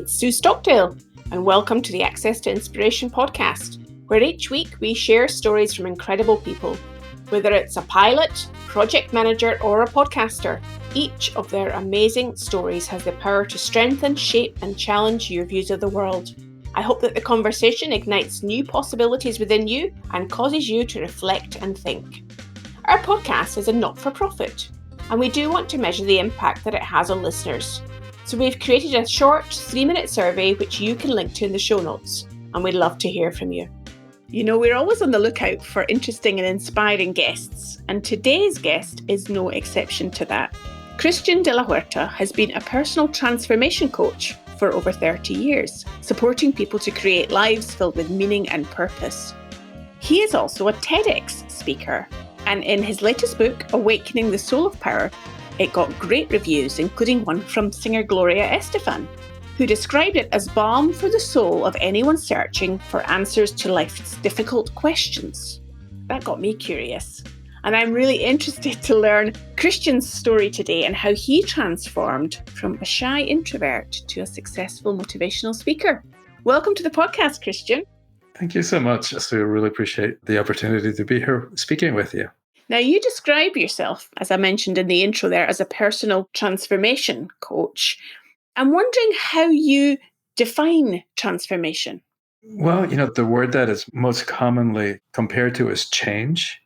it's Sue Stockdale, and welcome to the Access to Inspiration podcast, where each week we share stories from incredible people. Whether it's a pilot, project manager, or a podcaster, each of their amazing stories has the power to strengthen, shape, and challenge your views of the world. I hope that the conversation ignites new possibilities within you and causes you to reflect and think. Our podcast is a not-for-profit, and we do want to measure the impact that it has on listeners. So we've created a short 3-minute survey which you can link to in the show notes, and we'd love to hear from you. You know, we're always on the lookout for interesting and inspiring guests, and today's guest is no exception to that. Christian De La Huerta has been a personal transformation coach for over 30 years, supporting people to create lives filled with meaning and purpose. He is also a TEDx speaker, and in his latest book, Awakening the Soul of Power, it got great reviews, including one from singer Gloria Estefan, who described it as balm for the soul of anyone searching for answers to life's difficult questions. That got me curious, and I'm really interested to learn Christian's story today and how he transformed from a shy introvert to a successful motivational speaker. Welcome to the podcast, Christian. Thank you so much. I really appreciate the opportunity to be here speaking with you. Now, you describe yourself, as I mentioned in the intro there, as a personal transformation coach. I'm wondering how you define transformation. Well, the word that is most commonly compared to is change.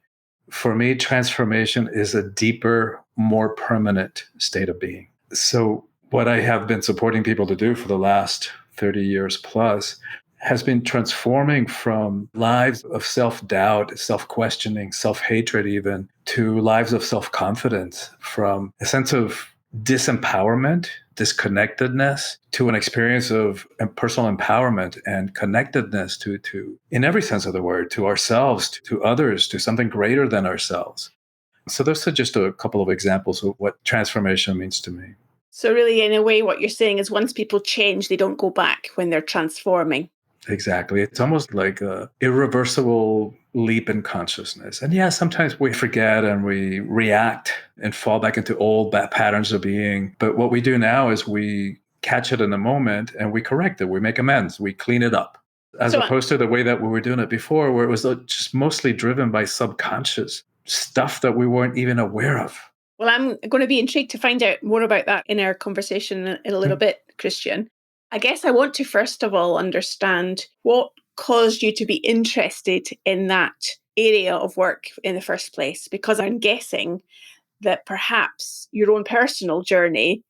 For me, transformation is a deeper, more permanent state of being. So what I have been supporting people to do for the last 30 years plus has been transforming from lives of self-doubt, self-questioning, self-hatred even, to lives of self-confidence, from a sense of disempowerment, disconnectedness, to an experience of personal empowerment and connectedness to in every sense of the word, to ourselves, to others, to something greater than ourselves. So those are just a couple of examples of what transformation means to me. So really, in a way, what you're saying is once people change, they don't go back when they're transforming. Exactly. It's almost like an irreversible leap in consciousness. And yeah, sometimes we forget and we react and fall back into old bad patterns of being. But what we do now is we catch it in the moment and we correct it. We make amends. We clean it up. As opposed to the way that we were doing it before, where it was just mostly driven by subconscious stuff that we weren't even aware of. Well, I'm going to be intrigued to find out more about that in our conversation in a little bit, Christian. I guess I want to first of all understand what caused you to be interested in that area of work in the first place, because I'm guessing that perhaps your own personal journey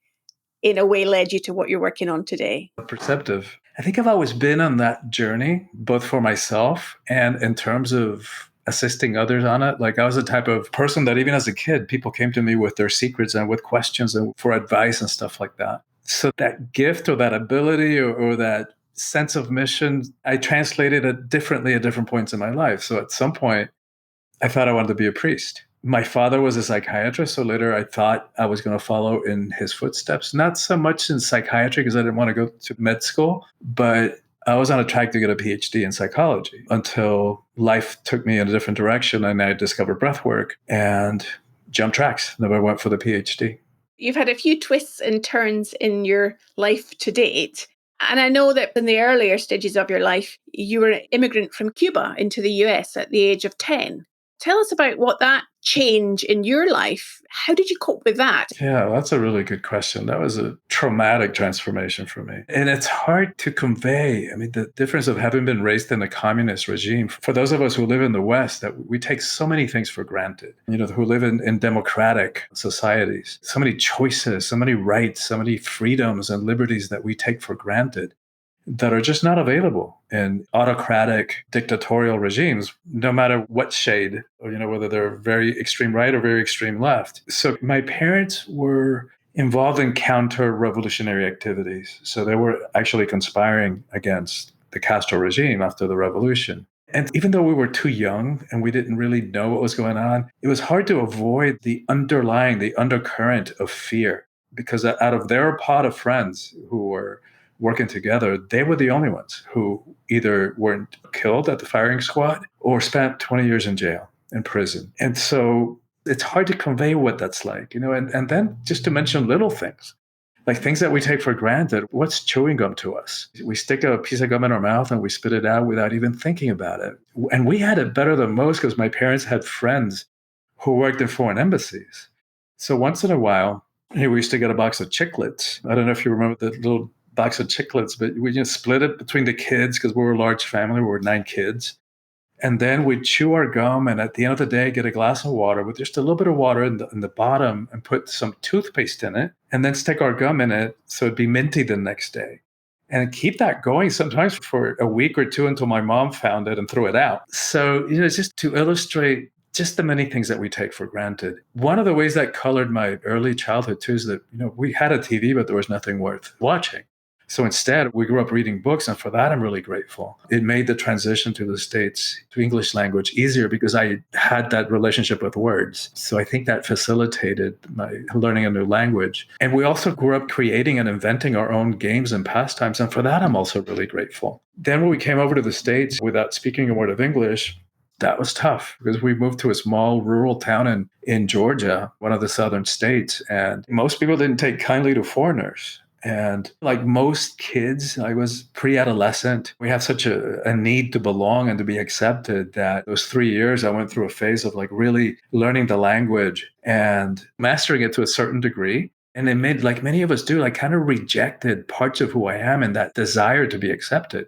in a way led you to what you're working on today. Perceptive. I think I've always been on that journey, both for myself and in terms of assisting others on it. Like I was the type of person that even as a kid, people came to me with their secrets and with questions and for advice and stuff like that. So that gift or that ability or that sense of mission, I translated it differently at different points in my life. So at some point, I thought I wanted to be a priest. My father was a psychiatrist, so later I thought I was going to follow in his footsteps. Not so much in psychiatry because I didn't want to go to med school, but I was on a track to get a PhD in psychology until life took me in a different direction and I discovered breathwork and jumped tracks. Then I went for the PhD. You've had a few twists and turns in your life to date. And I know that in the earlier stages of your life, you were an immigrant from Cuba into the US at the age of 10. Tell us about what that change in your life, how did you cope with that? Yeah, that's a really good question. That was a traumatic transformation for me. And it's hard to convey. I mean, the difference of having been raised in a communist regime, for those of us who live in the West, that we take so many things for granted, who live in democratic societies, so many choices, so many rights, so many freedoms and liberties that we take for granted, that are just not available in autocratic dictatorial regimes, no matter what shade, or, whether they're very extreme right or very extreme left. So my parents were involved in counter-revolutionary activities. So they were actually conspiring against the Castro regime after the revolution. And even though we were too young and we didn't really know what was going on, it was hard to avoid the undercurrent of fear, because out of their pot of friends who were working together, they were the only ones who either weren't killed at the firing squad or spent 20 years in jail, in prison. And so it's hard to convey what that's like, and then just to mention little things. Like things that we take for granted. What's chewing gum to us? We stick a piece of gum in our mouth and we spit it out without even thinking about it. And we had it better than most because my parents had friends who worked in foreign embassies. So once in a while, we used to get a box of chiclets. I don't know if you remember the little box of chiclets, but we just split it between the kids because we were a large family. We were 9 kids. And then we'd chew our gum and at the end of the day, get a glass of water with just a little bit of water in the bottom and put some toothpaste in it and then stick our gum in it so it'd be minty the next day. And keep that going sometimes for a week or two until my mom found it and threw it out. So, it's just to illustrate just the many things that we take for granted. One of the ways that colored my early childhood too is that, we had a TV, but there was nothing worth watching. So instead, we grew up reading books, and for that, I'm really grateful. It made the transition to the States, to English language easier because I had that relationship with words. So I think that facilitated my learning a new language. And we also grew up creating and inventing our own games and pastimes, and for that, I'm also really grateful. Then when we came over to the States without speaking a word of English, that was tough because we moved to a small rural town in Georgia, one of the southern states, and most people didn't take kindly to foreigners. And like most kids, I was pre-adolescent. We have such a need to belong and to be accepted that those 3 years, I went through a phase of like really learning the language and mastering it to a certain degree. And it made, like many of us do, like kind of rejected parts of who I am and that desire to be accepted.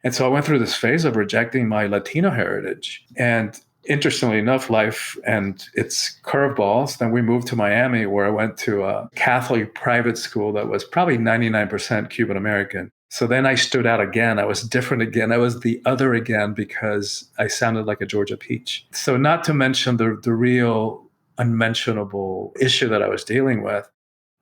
And so I went through this phase of rejecting my Latino heritage. And interestingly enough, life and its curveballs, then we moved to Miami, where I went to a Catholic private school that was probably 99% Cuban American. So then I stood out again. I was different again. I was the other again because I sounded like a Georgia peach. So not to mention the real unmentionable issue that I was dealing with,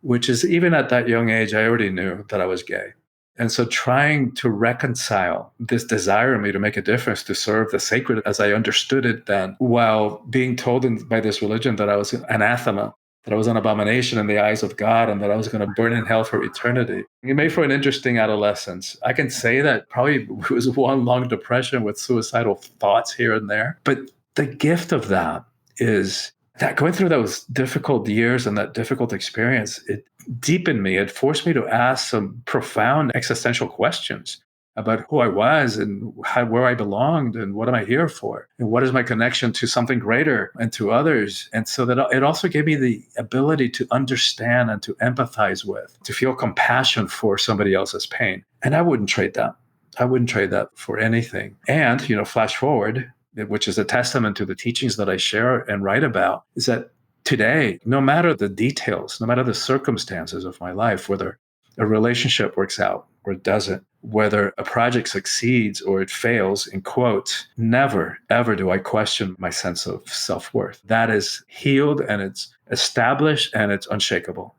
which is even at that young age, I already knew that I was gay. And so trying to reconcile this desire in me to make a difference, to serve the sacred as I understood it then, while being told by this religion that I was an anathema, that I was an abomination in the eyes of God, and that I was going to burn in hell for eternity. It made for an interesting adolescence. I can say that probably it was one long depression with suicidal thoughts here and there. But the gift of that is that going through those difficult years and that difficult experience, it deepened me. It forced me to ask some profound existential questions about who I was and where I belonged and what am I here for? And what is my connection to something greater and to others? And so that it also gave me the ability to understand and to empathize with, to feel compassion for somebody else's pain. And I wouldn't trade that. I wouldn't trade that for anything. And, flash forward, which is a testament to the teachings that I share and write about, is that today, no matter the details, no matter the circumstances of my life, whether a relationship works out or it doesn't, whether a project succeeds or it fails, in quotes, never, ever do I question my sense of self-worth. That is healed and it's established and it's unshakable.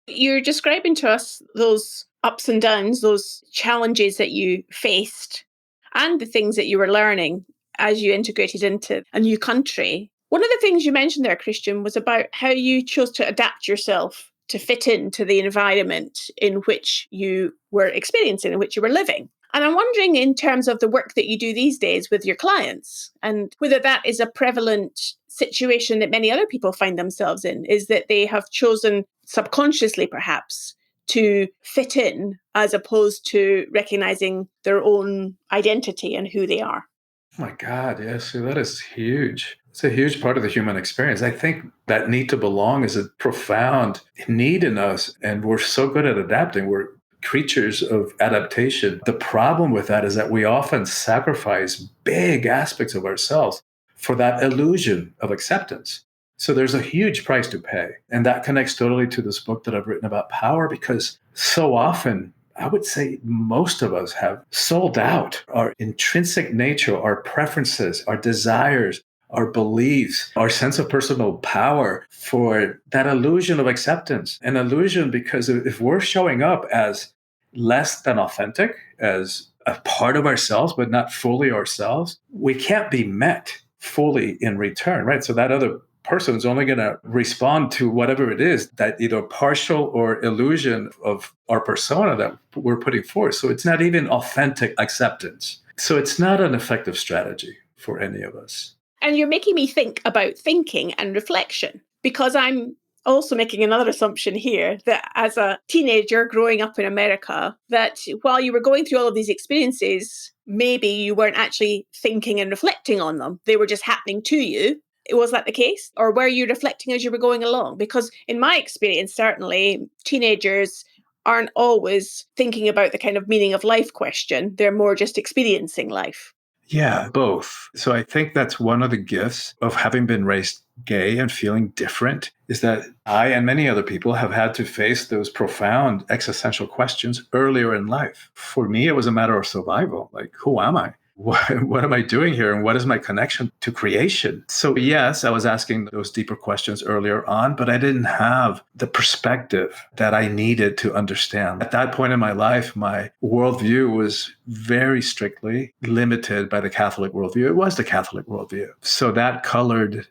You're describing to us those ups and downs, those challenges that you faced, and the things that you were learning as you integrated into a new country. One of the things you mentioned there, Christian, was about how you chose to adapt yourself to fit into the environment in which you were experiencing, in which you were living. And I'm wondering, in terms of the work that you do these days with your clients, and whether that is a prevalent situation that many other people find themselves in, is that they have chosen subconsciously, perhaps, to fit in as opposed to recognizing their own identity and who they are. Oh my God, yes, that is huge. It's a huge part of the human experience. I think that need to belong is a profound need in us, and we're so good at adapting. We're creatures of adaptation. The problem with that is that we often sacrifice big aspects of ourselves for that illusion of acceptance. So there's a huge price to pay. And that connects totally to this book that I've written about power, because so often, I would say most of us have sold out our intrinsic nature, our preferences, our desires, our beliefs, our sense of personal power for that illusion of acceptance. An illusion because if we're showing up as less than authentic, as a part of ourselves, but not fully ourselves, we can't be met fully in return, right? So that other person is only going to respond to whatever it is, that either partial or illusion of our persona that we're putting forth. So it's not even authentic acceptance. So it's not an effective strategy for any of us. And you're making me think about thinking and reflection, because I'm also making another assumption here that as a teenager growing up in America, that while you were going through all of these experiences, maybe you weren't actually thinking and reflecting on them. They were just happening to you. Was that the case? Or were you reflecting as you were going along? Because in my experience, certainly, teenagers aren't always thinking about the kind of meaning of life question. They're more just experiencing life. Yeah, both. So I think that's one of the gifts of having been raised gay and feeling different, is that I and many other people have had to face those profound existential questions earlier in life. For me, it was a matter of survival. Like, who am I? What am I doing here? And what is my connection to creation? So yes, I was asking those deeper questions earlier on, but I didn't have the perspective that I needed to understand. At that point in my life, my worldview was very strictly limited by the Catholic worldview. It was the Catholic worldview. So that colored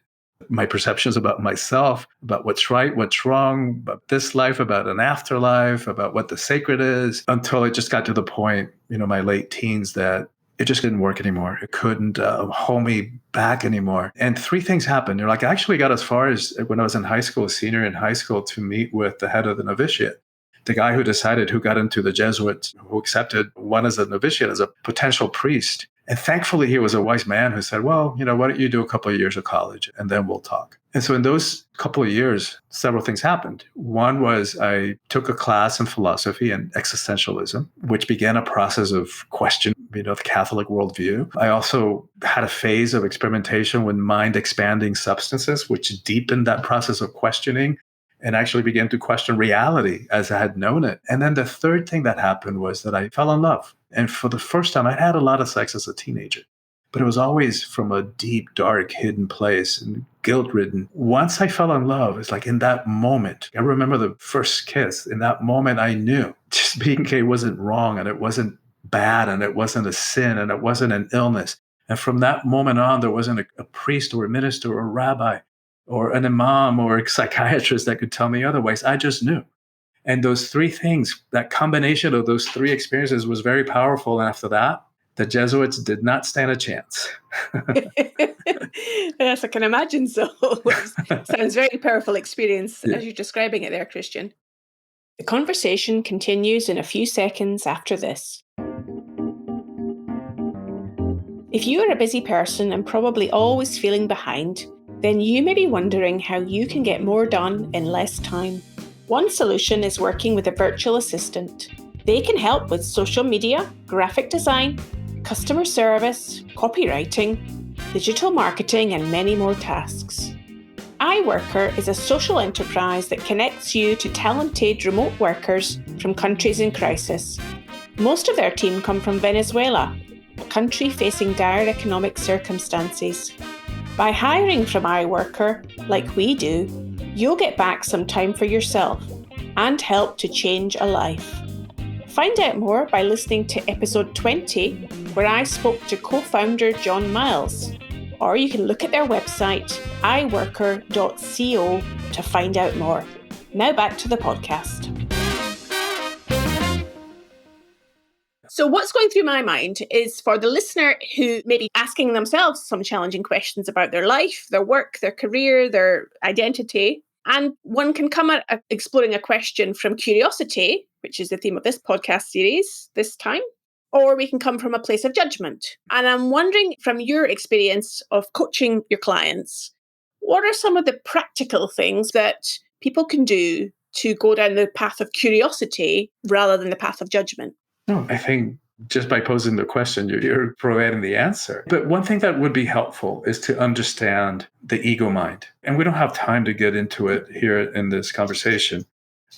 my perceptions about myself, about what's right, what's wrong, about this life, about an afterlife, about what the sacred is, until it just got to the point, my late teens, that it just didn't work anymore. It couldn't hold me back anymore. And three things happened. I actually got as far as when I was in high school, senior in high school, to meet with the head of the novitiate, the guy who decided who got into the Jesuits, who accepted one as a novitiate, as a potential priest. And thankfully, he was a wise man who said, well, why don't you do a couple of years of college and then we'll talk. And so in those couple of years, several things happened. One was I took a class in philosophy and existentialism, which began a process of questioning, the Catholic worldview. I also had a phase of experimentation with mind-expanding substances, which deepened that process of questioning and actually began to question reality as I had known it. And then the third thing that happened was that I fell in love. And for the first time, I had a lot of sex as a teenager, but it was always from a deep, dark, hidden place and guilt-ridden. Once I fell in love, it's like in that moment, I remember the first kiss. In that moment, I knew just being gay wasn't wrong, and it wasn't bad, and it wasn't a sin, and it wasn't an illness. And from that moment on, there wasn't a priest or a minister or a rabbi or an imam or a psychiatrist that could tell me otherwise. I just knew. And those three things, that combination of those three experiences was very powerful. And after that, the Jesuits did not stand a chance. Yes, I can imagine so. Sounds very powerful experience as you're describing it there, Christian. The conversation continues in a few seconds after this. If you are a busy person and probably always feeling behind, then you may be wondering how you can get more done in less time. One solution is working with a virtual assistant. They can help with social media, graphic design, customer service, copywriting, digital marketing, and many more tasks. iWorker is a social enterprise that connects you to talented remote workers from countries in crisis. Most of their team come from Venezuela, a country facing dire economic circumstances. By hiring from iWorker, like we do, you'll get back some time for yourself and help to change a life. Find out more by listening to episode 20, where I spoke to co-founder John Miles, or you can look at their website, iworker.co, to find out more. Now back to the podcast. So what's going through my mind is for the listener who may be asking themselves some challenging questions about their life, their work, their career, their identity. And one can come at exploring a question from curiosity, which is the theme of this podcast series this time, or we can come from a place of judgment. And I'm wondering, from your experience of coaching your clients, what are some of the practical things that people can do to go down the path of curiosity rather than the path of judgment? No, I think just by posing the question, you're providing the answer. But one thing that would be helpful is to understand the ego mind. And we don't have time to get into it here in this conversation.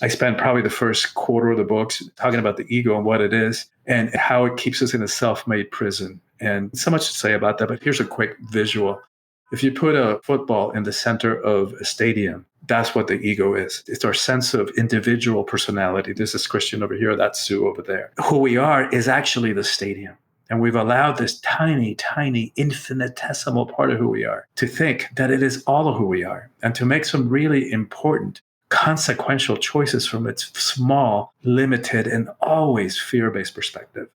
I spent probably the first quarter of the books talking about the ego and what it is and how it keeps us in a self-made prison. And so much to say about that, but here's a quick visual. If you put a football in the center of a stadium, that's what the ego is. It's our sense of individual personality. This is Christian over here, that's Sue over there. Who we are is actually the stadium. And we've allowed this tiny, tiny, infinitesimal part of who we are to think that it is all of who we are and to make some really important, consequential choices from its small, limited, and always fear-based perspective.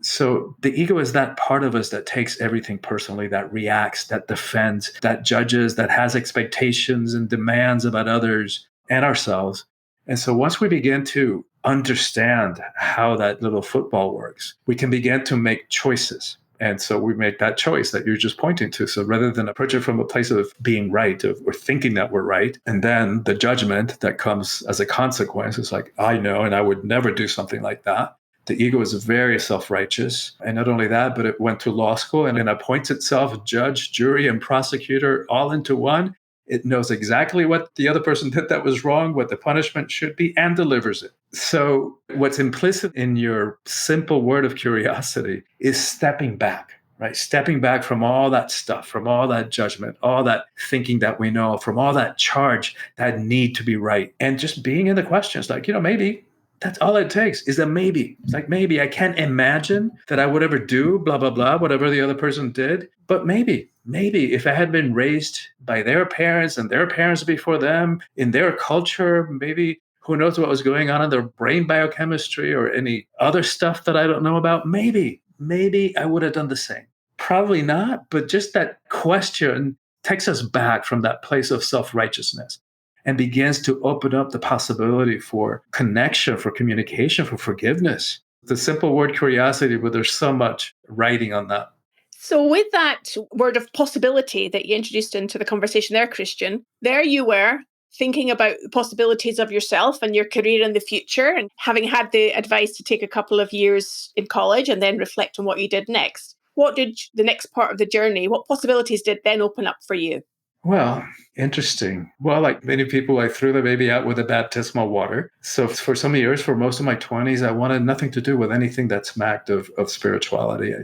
So the ego is that part of us that takes everything personally, that reacts, that defends, that judges, that has expectations and demands about others and ourselves. And so once we begin to understand how that little football works, we can begin to make choices. And so we make that choice that you're just pointing to. So rather than approach it from a place of being right, of we're thinking that we're right, and then the judgment that comes as a consequence is like, I know, and I would never do something like that. The ego is very self-righteous. And not only that, but it went to law school and it appoints itself judge, jury, and prosecutor all into one. It knows exactly what the other person did that was wrong, what the punishment should be, and delivers it. So what's implicit in your simple word of curiosity is stepping back, right? Stepping back from all that stuff, from all that judgment, all that thinking that we know, from all that charge, that need to be right. And just being in the questions like, maybe that's all it takes is a maybe. It's like, maybe I can't imagine that I would ever do blah, blah, blah, whatever the other person did. But maybe if I had been raised by their parents and their parents before them in their culture, maybe who knows what was going on in their brain biochemistry or any other stuff that I don't know about. Maybe I would have done the same. Probably not. But just that question takes us back from that place of self-righteousness and begins to open up the possibility for connection, for communication, for forgiveness. The simple word curiosity, but there's so much writing on that. So with that word of possibility that you introduced into the conversation there, Christian, there you were thinking about the possibilities of yourself and your career in the future, and having had the advice to take a couple of years in college and then reflect on what you did next. What did the next part of the journey, what possibilities did then open up for you? Well, interesting. Well, like many people, I threw the baby out with the baptismal water. So for some years, for most of my 20s, I wanted nothing to do with anything that smacked of spirituality.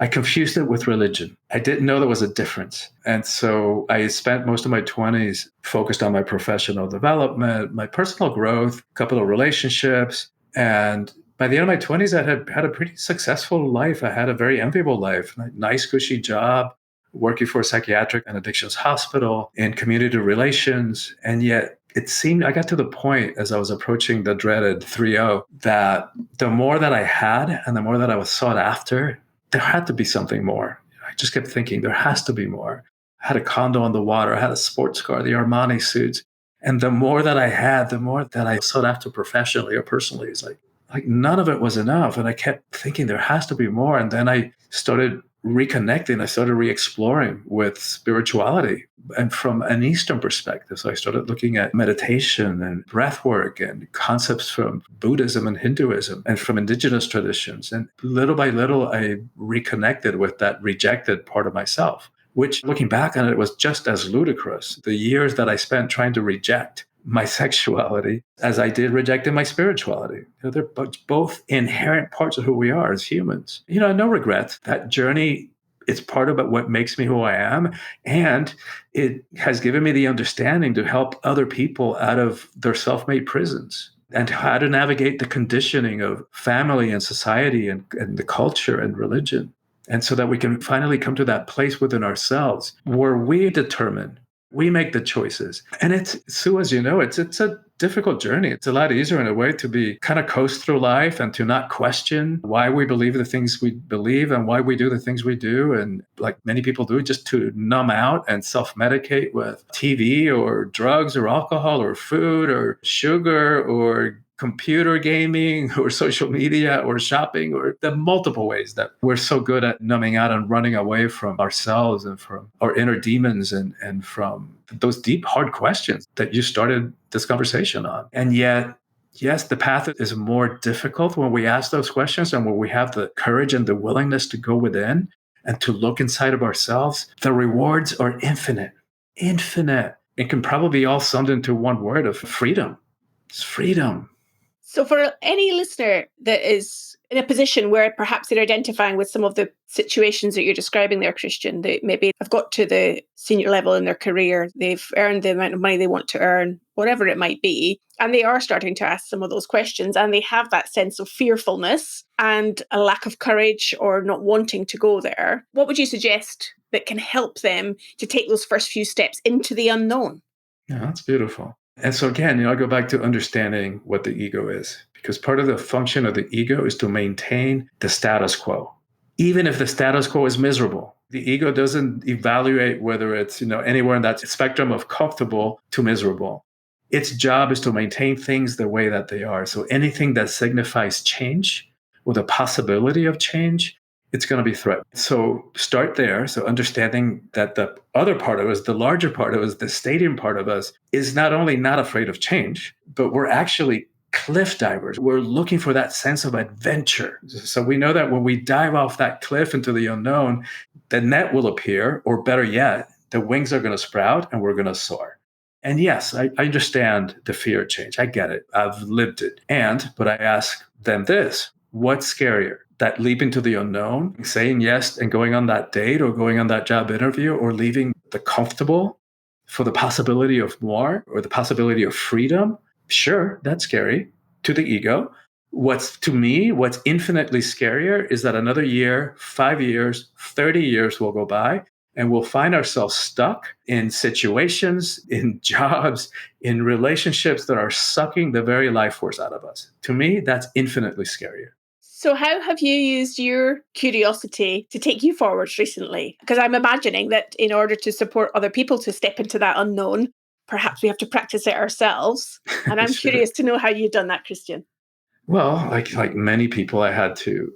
I confused it with religion. I didn't know there was a difference. And so I spent most of my 20s focused on my professional development, my personal growth, a couple of relationships. And by the end of my 20s, I had a pretty successful life. I had a very enviable life, nice, cushy job, working for a psychiatric and addictions hospital in community relations. And yet it seemed I got to the point as I was approaching the dreaded 3-0 that the more that I had and the more that I was sought after, there had to be something more. I just kept thinking there has to be more. I had a condo on the water. I had a sports car, the Armani suits. And the more that I had, the more that I sought after professionally or personally. It's like none of it was enough. And I kept thinking there has to be more. And then I started reconnecting. I started re-exploring with spirituality and from an Eastern perspective. So I started looking at meditation and breathwork and concepts from Buddhism and Hinduism and from indigenous traditions. And little by little, I reconnected with that rejected part of myself, which looking back on it was just as ludicrous. The years that I spent trying to reject my sexuality as I did rejecting my spirituality. They're both inherent parts of who we are as humans. No regrets. That journey, it's part of what makes me who I am. And it has given me the understanding to help other people out of their self-made prisons and how to navigate the conditioning of family and society and the culture and religion. And so that we can finally come to that place within ourselves where we determine, we make the choices. And it's, Sue, as you know, it's a difficult journey. It's a lot easier in a way to be kind of coast through life and to not question why we believe the things we believe and why we do the things we do. And like many people do, just to numb out and self-medicate with TV or drugs or alcohol or food or sugar or computer gaming or social media or shopping or the multiple ways that we're so good at numbing out and running away from ourselves and from our inner demons and from those deep, hard questions that you started this conversation on. And yet, yes, the path is more difficult when we ask those questions and when we have the courage and the willingness to go within and to look inside of ourselves. The rewards are infinite. It can probably be all summed into one word of freedom. It's freedom. So for any listener that is in a position where perhaps they're identifying with some of the situations that you're describing there, Christian, they maybe have got to the senior level in their career, they've earned the amount of money they want to earn, whatever it might be, and they are starting to ask some of those questions and they have that sense of fearfulness and a lack of courage or not wanting to go there, what would you suggest that can help them to take those first few steps into the unknown? Yeah, that's beautiful. And so again, I go back to understanding what the ego is, because part of the function of the ego is to maintain the status quo. Even if the status quo is miserable, the ego doesn't evaluate whether it's, anywhere in that spectrum of comfortable to miserable. Its job is to maintain things the way that they are. So anything that signifies change or the possibility of change, it's going to be threatened. So start there. So understanding that the other part of us, the larger part of us, the stadium part of us is not only not afraid of change, but we're actually cliff divers. We're looking for that sense of adventure. So we know that when we dive off that cliff into the unknown, the net will appear, or better yet, the wings are going to sprout and we're going to soar. And yes, I understand the fear of change. I get it. I've lived it. But I ask them this: what's scarier? That leap into the unknown, saying yes and going on that date or going on that job interview, or leaving the comfortable for the possibility of more or the possibility of freedom? Sure, that's scary to the ego. What's infinitely scarier is that another year, 5 years, 30 years will go by, and we'll find ourselves stuck in situations, in jobs, in relationships that are sucking the very life force out of us. To me, that's infinitely scarier. So how have you used your curiosity to take you forward recently? Because I'm imagining that in order to support other people to step into that unknown, perhaps we have to practice it ourselves. And I'm Sure. curious to know how you've done that, Christian. Well, like many people, I had to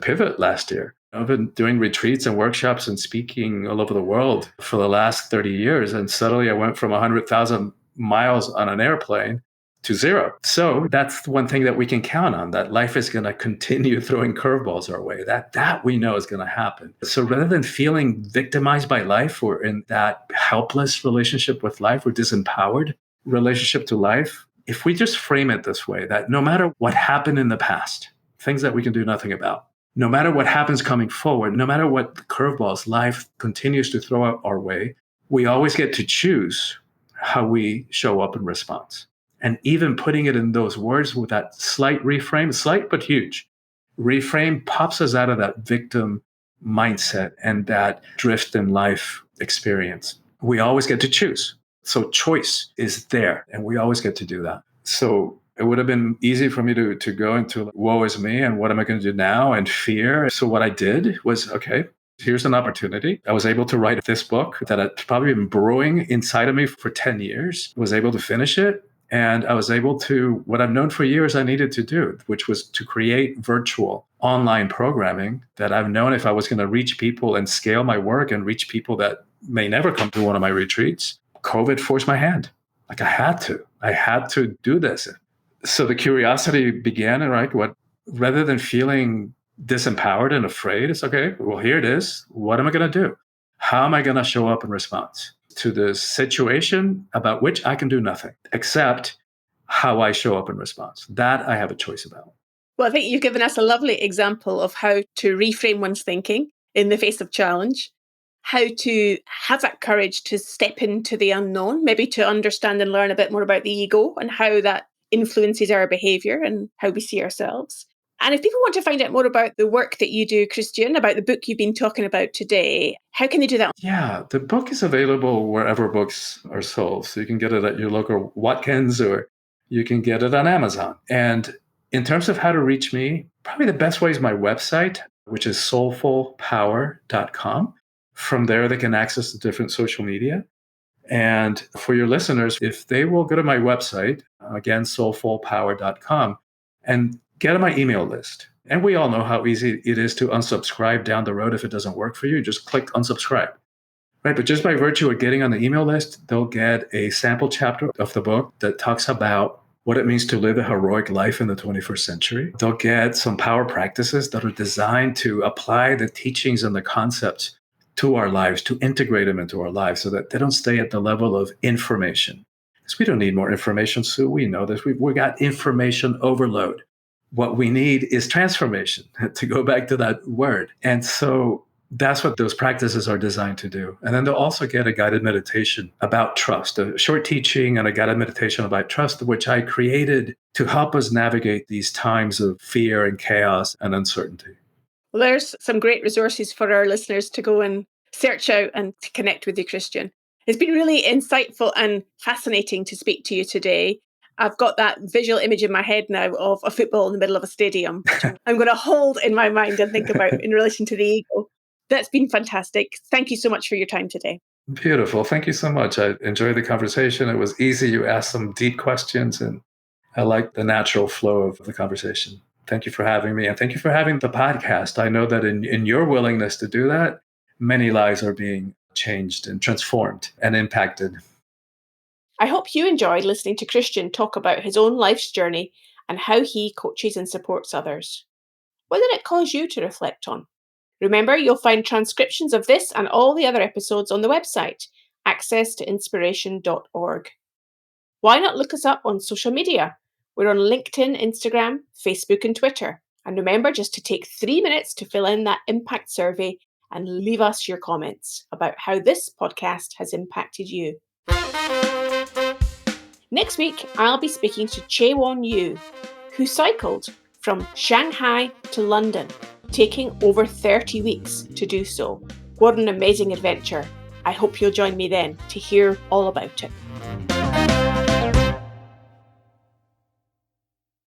pivot last year. I've been doing retreats and workshops and speaking all over the world for the last 30 years. And suddenly I went from 100,000 miles on an airplane to zero. So that's one thing that we can count on, that life is going to continue throwing curveballs our way. That we know is going to happen. So rather than feeling victimized by life or in that helpless relationship with life or disempowered relationship to life, if we just frame it this way, that no matter what happened in the past, things that we can do nothing about, no matter what happens coming forward, no matter what curveballs life continues to throw our way, we always get to choose how we show up in response. And even putting it in those words with that slight reframe, slight but huge, reframe pops us out of that victim mindset and that drift in life experience. We always get to choose. So choice is there, and we always get to do that. So it would have been easy for me to go into woe is me and what am I going to do now and fear. So what I did was, okay, here's an opportunity. I was able to write this book that had probably been brewing inside of me for 10 years, was able to finish it. And I was able to, what I've known for years I needed to do, which was to create virtual online programming that I've known if I was going to reach people and scale my work and reach people that may never come to one of my retreats, COVID forced my hand. Like I had to do this. So the curiosity began, right? Rather than feeling disempowered and afraid, it's okay, well, here it is. What am I going to do? How am I going to show up in response to this situation about which I can do nothing except how I show up in response? That I have a choice about. Well, I think you've given us a lovely example of how to reframe one's thinking in the face of challenge, how to have that courage to step into the unknown, maybe to understand and learn a bit more about the ego and how that influences our behaviour and how we see ourselves. And if people want to find out more about the work that you do, Christian, about the book you've been talking about today, how can they do that? Yeah, the book is available wherever books are sold. So you can get it at your local Watkins or you can get it on Amazon. And in terms of how to reach me, probably the best way is my website, which is soulfulpower.com. From there, they can access the different social media. And for your listeners, if they will go to my website, again, soulfulpower.com, and get on my email list. And we all know how easy it is to unsubscribe down the road if it doesn't work for you. Just click unsubscribe. Right. But just by virtue of getting on the email list, they'll get a sample chapter of the book that talks about what it means to live a heroic life in the 21st century. They'll get some power practices that are designed to apply the teachings and the concepts to our lives, to integrate them into our lives so that they don't stay at the level of information. Because we don't need more information, Sue. We know this. We got information overload. What we need is transformation, to go back to that word. And so that's what those practices are designed to do. And then they'll also get a guided meditation about trust, a short teaching and a guided meditation about trust, which I created to help us navigate these times of fear and chaos and uncertainty. Well, there's some great resources for our listeners to go and search out and to connect with you, Christian. It's been really insightful and fascinating to speak to you today. I've got that visual image in my head now of a football in the middle of a stadium. I'm going to hold in my mind and think about in relation to the ego. That's been fantastic. Thank you so much for your time today. Beautiful. Thank you so much. I enjoyed the conversation. It was easy. You asked some deep questions, and I like the natural flow of the conversation. Thank you for having me, and thank you for having the podcast. I know that in your willingness to do that, many lives are being changed and transformed and impacted. I hope you enjoyed listening to Christian talk about his own life's journey and how he coaches and supports others. What did it cause you to reflect on? Remember, you'll find transcriptions of this and all the other episodes on the website, accesstoinspiration.org. Why not look us up on social media? We're on LinkedIn, Instagram, Facebook, and Twitter. And remember just to take 3 minutes to fill in that impact survey and leave us your comments about how this podcast has impacted you. Next week, I'll be speaking to Chaewon Yu, who cycled from Shanghai to London, taking over 30 weeks to do so. What an amazing adventure. I hope you'll join me then to hear all about it.